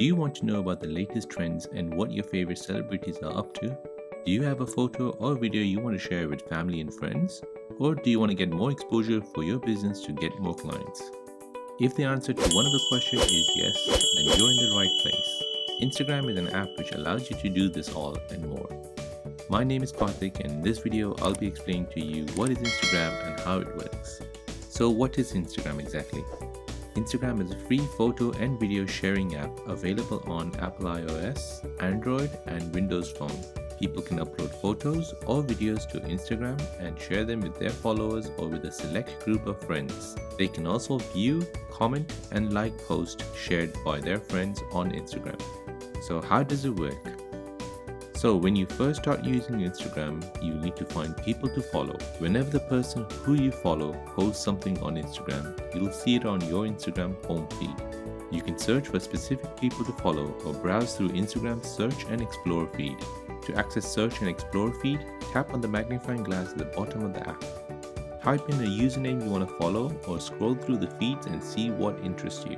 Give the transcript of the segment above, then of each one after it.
Do you want to know about the latest trends and what your favorite celebrities are up to? Do you have a photo or video you want to share with family and friends? Or do you want to get more exposure for your business to get more clients? If the answer to one of the questions is yes, then you're in the right place. Instagram is an app which allows you to do this all and more. My name is Karthik, and in this video I'll be explaining to you what is Instagram and how it works. So what is Instagram exactly? Instagram is a free photo and video sharing app available on Apple iOS, Android and Windows Phone. People can upload photos or videos to Instagram and share them with their followers or with a select group of friends. They can also view, comment and like posts shared by their friends on Instagram. So how does it work? So when you first start using Instagram, you need to find people to follow. Whenever the person who you follow posts something on Instagram, you'll see it on your Instagram home feed. You can search for specific people to follow or browse through Instagram's search and explore feed. To access search and explore feed, tap on the magnifying glass at the bottom of the app. Type in a username you want to follow or scroll through the feeds and see what interests you.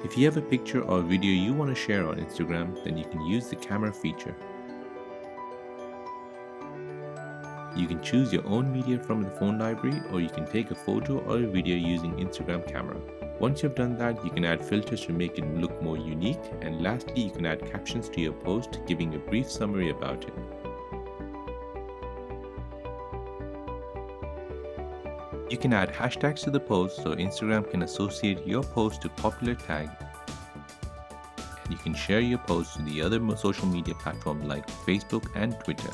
If you have a picture or video you want to share on Instagram, then you can use the camera feature. You can choose your own media from the phone library, or you can take a photo or a video using Instagram camera. Once you've done that, you can add filters to make it look more unique, and lastly you can add captions to your post giving a brief summary about it. You can add hashtags to the post so Instagram can associate your post to popular tag, and you can share your post to the other social media platforms like Facebook and Twitter.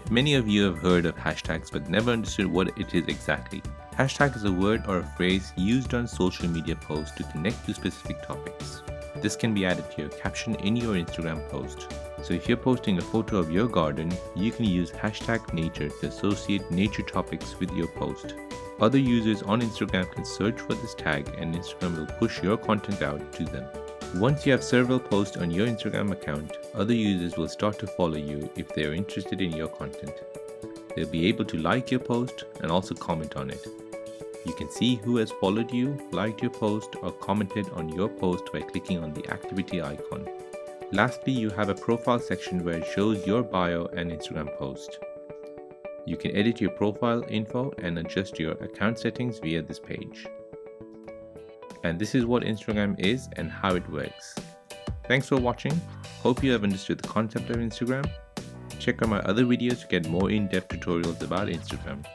Many of you have heard of hashtags but never understood what it is exactly. Hashtag is a word or a phrase used on social media posts to connect to specific topics. This can be added to your caption in your Instagram post. So if you're posting a photo of your garden, you can use hashtag nature to associate nature topics with your post. Other users on Instagram can search for this tag and Instagram will push your content out to them. Once you have several posts on your Instagram account, other users will start to follow you if they are interested in your content. They'll be able to like your post and also comment on it. You can see who has followed you, liked your post, or commented on your post by clicking on the activity icon. Lastly, you have a profile section where it shows your bio and Instagram post. You can edit your profile info and adjust your account settings via this page. And this is what Instagram is and how it works. Thanks for watching. Hope you have understood the concept of Instagram. Check out my other videos to get more in-depth tutorials about Instagram.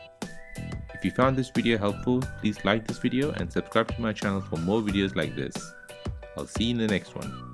If you found this video helpful, please like this video and subscribe to my channel for more videos like this. I'll see you in the next one.